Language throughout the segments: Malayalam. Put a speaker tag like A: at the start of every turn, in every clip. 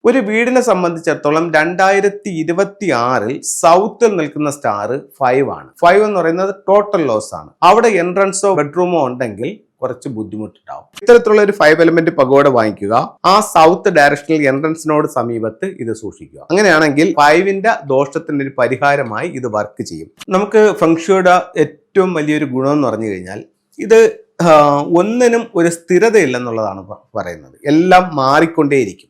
A: ഒരു വീടിനെ സംബന്ധിച്ചിടത്തോളം 2026 സൗത്തിൽ നിൽക്കുന്ന സ്റ്റാർ 5 ആണ്. 5 എന്ന് പറയുന്നത് ടോട്ടൽ ലോസ് ആണ്. അവിടെ എൻട്രൻസോ ബെഡ്റൂമോ ഉണ്ടെങ്കിൽ കുറച്ച് ബുദ്ധിമുട്ടുണ്ടാവും. ഇത്തരത്തിലുള്ള ഒരു 5 എലമെന്റ് പഗോഡ വാങ്ങിക്കുക. ആ സൗത്ത് ഡയറക്ഷനിൽ എൻട്രൻസിനോട് സമീപത്ത് ഇത് സൂക്ഷിക്കുക. അങ്ങനെയാണെങ്കിൽ 5ന്റെ ദോഷത്തിന്റെ ഒരു പരിഹാരമായി ഇത് വർക്ക് ചെയ്യും. നമുക്ക് ഫെങ്ഷുയുടെ ഏറ്റവും വലിയൊരു ഗുണം എന്ന് പറഞ്ഞു കഴിഞ്ഞാൽ ഇത് ഒന്നിനും ഒരു സ്ഥിരതയില്ലെന്നുള്ളതാണ് പറയുന്നത്. എല്ലാം മാറിക്കൊണ്ടേയിരിക്കും.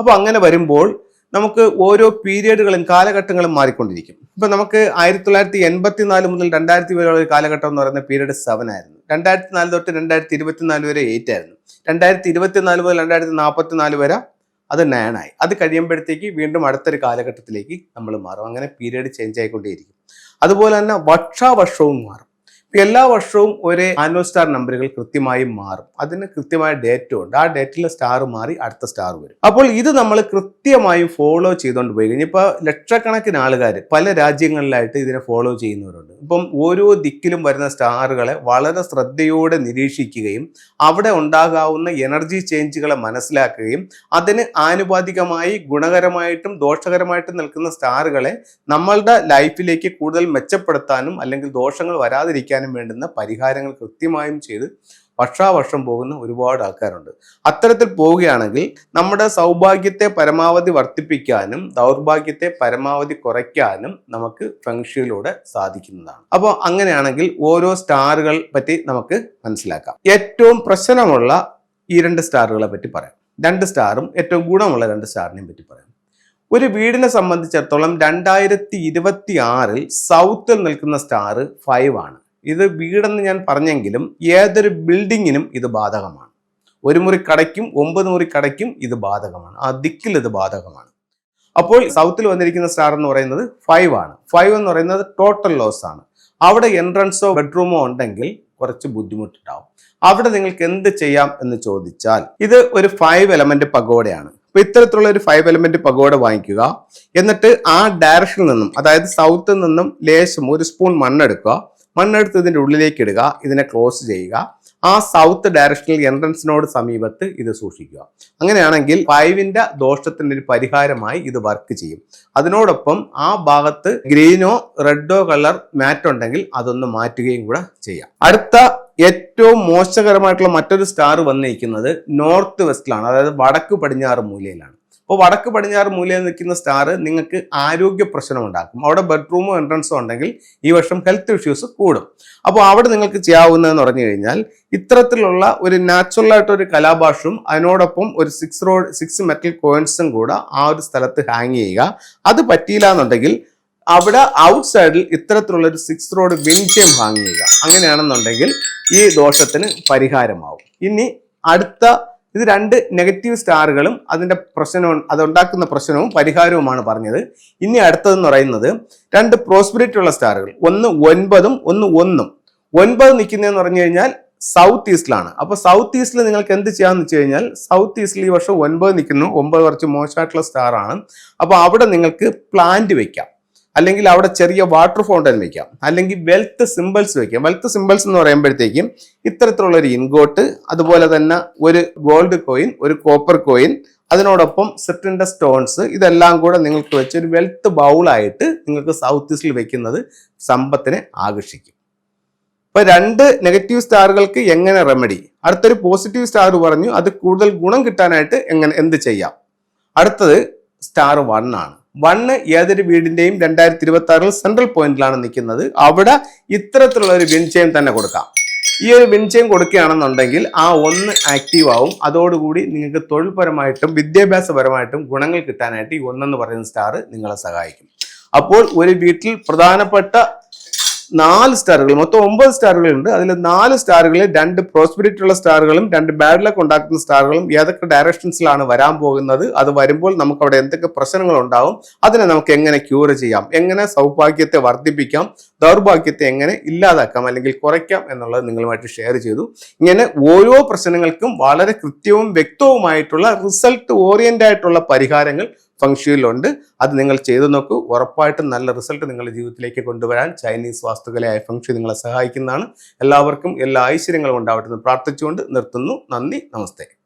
A: അപ്പോൾ അങ്ങനെ വരുമ്പോൾ നമുക്ക് ഓരോ പീരിയഡുകളും കാലഘട്ടങ്ങളും മാറിക്കൊണ്ടിരിക്കും. ഇപ്പൊ നമുക്ക് 1984 മുതൽ 2000 വരെയുള്ള ഒരു കാലഘട്ടം എന്ന് പറയുന്ന പീരീഡ് 7 ആയിരുന്നു. 2004 തൊട്ട് 2024 വരെ 8 ആയിരുന്നു. 2024 മുതൽ 2044 വരെ അത് 9 ആയി. അത് കഴിയുമ്പോഴത്തേക്ക് വീണ്ടും അടുത്തൊരു കാലഘട്ടത്തിലേക്ക് നമ്മൾ മാറും. അങ്ങനെ പീരീഡ് ചേഞ്ച് ആയിക്കൊണ്ടേയിരിക്കും. അതുപോലെ തന്നെ വർഷാവർഷവും മാറും. എല്ലാ വർഷവും ഒരേ ആനുവൽ സ്റ്റാർ നമ്പറുകൾ കൃത്യമായും മാറും. അതിന് കൃത്യമായ ഡേറ്റും ഉണ്ട്. ആ ഡേറ്റിലെ സ്റ്റാർ മാറി അടുത്ത സ്റ്റാർ വരും. അപ്പോൾ ഇത് നമ്മൾ കൃത്യമായും ഫോളോ ചെയ്തുകൊണ്ട് പോയി കഴിഞ്ഞാൽ ഇപ്പോൾ ലക്ഷക്കണക്കിന് ആൾക്കാർ പല രാജ്യങ്ങളിലായിട്ട് ഇതിനെ ഫോളോ ചെയ്യുന്നവരുണ്ട്. ഇപ്പം ഓരോ ദിക്കിലും വരുന്ന സ്റ്റാറുകളെ വളരെ ശ്രദ്ധയോടെ നിരീക്ഷിക്കുകയും അവിടെ ഉണ്ടാകാവുന്ന എനർജി ചേഞ്ചുകളെ മനസ്സിലാക്കുകയും അതിന് ആനുപാതികമായി ഗുണകരമായിട്ടും ദോഷകരമായിട്ടും നിൽക്കുന്ന സ്റ്റാറുകളെ നമ്മളുടെ ലൈഫിലേക്ക് കൂടുതൽ മെച്ചപ്പെടുത്താനും അല്ലെങ്കിൽ ദോഷങ്ങൾ വരാതിരിക്കാനും വേണ്ടുന്ന പരിഹാരങ്ങൾ കൃത്യമായും ചെയ്ത് വർഷാവർഷം പോകുന്ന ഒരുപാട് ആൾക്കാരുണ്ട്. അത്തരത്തിൽ പോവുകയാണെങ്കിൽ നമ്മുടെ സൗഭാഗ്യത്തെ പരമാവധി വർദ്ധിപ്പിക്കാനും ദൗർഭാഗ്യത്തെ പരമാവധി കുറയ്ക്കാനും നമുക്ക് ഫെങ്ഷുയിലൂടെ സാധിക്കുന്നതാണ്. അപ്പോൾ അങ്ങനെയാണെങ്കിൽ ഓരോ സ്റ്റാറുകൾ പറ്റി നമുക്ക് മനസ്സിലാക്കാം. ഏറ്റവും പ്രശ്നമുള്ള ഈ 2 സ്റ്റാറുകളെ പറ്റി പറയാം. 2 സ്റ്റാറും ഏറ്റവും ഗുണമുള്ള 2 സ്റ്റാറിനെയും പറ്റി പറയാം. ഒരു വീടിനെ സംബന്ധിച്ചിടത്തോളം 2026 സൗത്തിൽ നിൽക്കുന്ന സ്റ്റാർ 5 ആണ്. ഇത് വീടെന്ന് ഞാൻ പറഞ്ഞെങ്കിലും ഏതൊരു ബിൽഡിങ്ങിനും ഇത് ബാധകമാണ്. 1 മുറി കടയ്ക്കും 9 മുറി കടയ്ക്കും ഇത് ബാധകമാണ്. ആ ദിക്കിൽ ഇത് ബാധകമാണ്. അപ്പോൾ സൗത്തിൽ വന്നിരിക്കുന്ന സ്റ്റാർ എന്ന് പറയുന്നത് 5 ആണ്. 5 എന്ന് പറയുന്നത് ടോട്ടൽ ലോസ് ആണ്. അവിടെ എൻട്രൻസോ ബെഡ്റൂമോ ഉണ്ടെങ്കിൽ കുറച്ച് ബുദ്ധിമുട്ടുണ്ടാവും. അവിടെ നിങ്ങൾക്ക് എന്ത് ചെയ്യാം എന്ന് ചോദിച്ചാൽ ഇത് ഒരു 5 എലമെന്റ് പഗോഡയാണ്. അപ്പൊ ഇത്തരത്തിലുള്ള ഒരു 5 എലമെന്റ് പഗോഡ വാങ്ങിക്കുക. എന്നിട്ട് ആ ഡയറക്ഷനിൽ നിന്നും, അതായത് സൗത്തിൽ നിന്നും ലേശം 1 സ്പൂൺ മണ്ണെടുക്കുക. മണ്ണെടുത്ത് ഇതിന്റെ ഉള്ളിലേക്ക് ഇടുക. ഇതിനെ ക്ലോസ് ചെയ്യുക. ആ സൗത്ത് ഡയറക്ഷനിൽ എൻട്രൻസിനോട് സമീപത്ത് ഇത് സൂക്ഷിക്കുക. അങ്ങനെയാണെങ്കിൽ 5ന്റെ ദോഷത്തിന്റെ ഒരു പരിഹാരമായി ഇത് വർക്ക് ചെയ്യും. അതിനോടൊപ്പം ആ ഭാഗത്ത് ഗ്രീനോ റെഡോ കളർ മാറ്റ് ഉണ്ടെങ്കിൽ അതൊന്ന് മാറ്റുകയും കൂടെ ചെയ്യാം. അടുത്ത ഏറ്റവും മോശകരമായിട്ടുള്ള മറ്റൊരു സ്റ്റാർ വന്നിരിക്കുന്നത് നോർത്ത് വെസ്റ്റിലാണ്, അതായത് വടക്ക് പടിഞ്ഞാറ് മൂലയിലാണ്. അപ്പോൾ വടക്ക് പടിഞ്ഞാറ് മൂലയിൽ നിൽക്കുന്ന സ്റ്റാർ നിങ്ങൾക്ക് ആരോഗ്യ പ്രശ്നം ഉണ്ടാക്കും. അവിടെ ബെഡ്റൂമോ എൻട്രൻസോ ഉണ്ടെങ്കിൽ ഈ വർഷം ഹെൽത്ത് ഇഷ്യൂസ് കൂടും. അപ്പോൾ അവിടെ നിങ്ങൾക്ക് ചെയ്യാവുന്നതെന്ന് പറഞ്ഞു കഴിഞ്ഞാൽ ഇത്തരത്തിലുള്ള ഒരു നാച്ചുറൽ ആയിട്ടൊരു കലാഭാഷവും അതിനോടൊപ്പം ഒരു 6 മെറ്റൽ കോയിൻസും കൂടെ ആ ഒരു സ്ഥലത്ത് ഹാങ് ചെയ്യുക. അത് പറ്റിയില്ല എന്നുണ്ടെങ്കിൽ അവിടെ ഔട്ട് സൈഡിൽ ഇത്തരത്തിലുള്ള ഒരു 6 റോഡ് വിൻചെയിം ഹാങ് ചെയ്യുക. അങ്ങനെയാണെന്നുണ്ടെങ്കിൽ ഈ ദോഷത്തിന് പരിഹാരമാവും. ഇനി അടുത്ത ഇത് 2 നെഗറ്റീവ് സ്റ്റാറുകളും അതിന്റെ പ്രശ്നവും അതുണ്ടാക്കുന്ന പ്രശ്നവും പരിഹാരവുമാണ് പറഞ്ഞത്. ഇനി അടുത്തതെന്ന് പറയുന്നത് 2 പ്രോസ്പെരിറ്റി ഉള്ള സ്റ്റാറുകൾ, ഒന്ന് 9ഉം ഒന്ന് 1ഉം. 9 നിൽക്കുന്നതെന്ന് പറഞ്ഞു കഴിഞ്ഞാൽ സൗത്ത് ഈസ്റ്റിലാണ്. അപ്പൊ സൗത്ത് ഈസ്റ്റിൽ നിങ്ങൾക്ക് എന്ത് ചെയ്യാന്ന് വെച്ച് കഴിഞ്ഞാൽ സൗത്ത് ഈസ്റ്റിൽ ഈ വർഷം 9 നിൽക്കുന്നു. 9 കുറച്ച് മോശമായിട്ടുള്ള സ്റ്റാർ ആണ്. അപ്പൊ അവിടെ നിങ്ങൾക്ക് പ്ലാന്റ് വെക്കാം, അല്ലെങ്കിൽ അവിടെ ചെറിയ വാട്ടർ ഫൗണ്ടൻ വെക്കാം, അല്ലെങ്കിൽ വെൽത്ത് സിമ്പിൾസ് വെക്കാം. വെൽത്ത് സിമ്പിൾസ് എന്ന് പറയുമ്പോഴത്തേക്കും ഇത്തരത്തിലുള്ള ഒരു ഇൻഗോട്ട്, അതുപോലെ തന്നെ ഒരു ഗോൾഡ് കോയിൻ, ഒരു കോപ്പർ കോയിൻ, അതിനോടൊപ്പം സെറ്റിന്റെ സ്റ്റോൺസ്, ഇതെല്ലാം കൂടെ നിങ്ങൾക്ക് വെച്ച് ഒരു വെൽത്ത് ബൗളായിട്ട് നിങ്ങൾക്ക് സൗത്ത് ഈസ്റ്റിൽ വെക്കുന്നത് സമ്പത്തിനെ ആകർഷിക്കും. ഇപ്പൊ 2 നെഗറ്റീവ് സ്റ്റാറുകൾക്ക് എങ്ങനെ റെമഡി? അടുത്തൊരു പോസിറ്റീവ് സ്റ്റാർ പറഞ്ഞു, അത് കൂടുതൽ ഗുണം കിട്ടാനായിട്ട് എന്ത് ചെയ്യാം? അടുത്തത് സ്റ്റാർ 1 ആണ്. 1 ഏതൊരു വീടിന്റെയും 2026 സെൻട്രൽ പോയിന്റിലാണ് നിൽക്കുന്നത്. അവിടെ ഇത്തരത്തിലുള്ള ഒരു വിൻചെയിം തന്നെ കൊടുക്കാം. ഈ ഒരു വിൻചെയിം കൊടുക്കുകയാണെന്നുണ്ടെങ്കിൽ ആ 1 ആക്റ്റീവ് ആവും. അതോടുകൂടി നിങ്ങൾക്ക് തൊഴിൽപരമായിട്ടും വിദ്യാഭ്യാസപരമായിട്ടും ഗുണങ്ങൾ കിട്ടാനായിട്ട് ഈ 1 എന്ന് പറയുന്ന സ്റ്റാർ നിങ്ങളെ സഹായിക്കും. അപ്പോൾ ഒരു വീട്ടിൽ പ്രധാനപ്പെട്ട 4 സ്റ്റാറുകൾ, മൊത്തം 9 സ്റ്റാറുകളുണ്ട്. അതിൽ 4 സ്റ്റാറുകളിൽ 2 പ്രോസ്പെരിറ്റി ഉള്ള സ്റ്റാറുകളും 2 ബാഡ് ലക്ക് ഉണ്ടാക്കുന്ന സ്റ്റാറുകളും ഏതൊക്കെ ഡയറക്ഷൻസിലാണ് വരാൻ പോകുന്നത്, അത് വരുമ്പോൾ നമുക്ക് അവിടെ എന്തൊക്കെ പ്രശ്നങ്ങൾ ഉണ്ടാവും, അതിനെ നമുക്ക് എങ്ങനെ ക്യൂർ ചെയ്യാം, എങ്ങനെ സൗഭാഗ്യത്തെ വർദ്ധിപ്പിക്കാം, ദൗർഭാഗ്യത്തെ എങ്ങനെ ഇല്ലാതാക്കാം അല്ലെങ്കിൽ കുറയ്ക്കാം എന്നുള്ളത് നിങ്ങളുമായിട്ട് ഷെയർ ചെയ്തു. ഇങ്ങനെ ഓരോ പ്രശ്നങ്ങൾക്കും വളരെ കൃത്യവും വ്യക്തവുമായിട്ടുള്ള റിസൾട്ട് ഓറിയന്റ് ആയിട്ടുള്ള പരിഹാരങ്ങൾ ഫെങ്ഷുയിലുണ്ട്. അത് നിങ്ങൾ ചെയ്തു നോക്കൂ. ഉറപ്പായിട്ടും നല്ല റിസൾട്ട് നിങ്ങളുടെ ജീവിതത്തിലേക്ക് കൊണ്ടുവരാൻ ചൈനീസ് വാസ്തുകലയായ ഫെങ്ഷു നിങ്ങളെ സഹായിക്കുന്നതാണ്. എല്ലാവർക്കും എല്ലാ ഐശ്വര്യങ്ങളും ഉണ്ടാവട്ടെ എന്ന് പ്രാർത്ഥിച്ചുകൊണ്ട് നിർത്തുന്നു. നന്ദി, നമസ്തേ.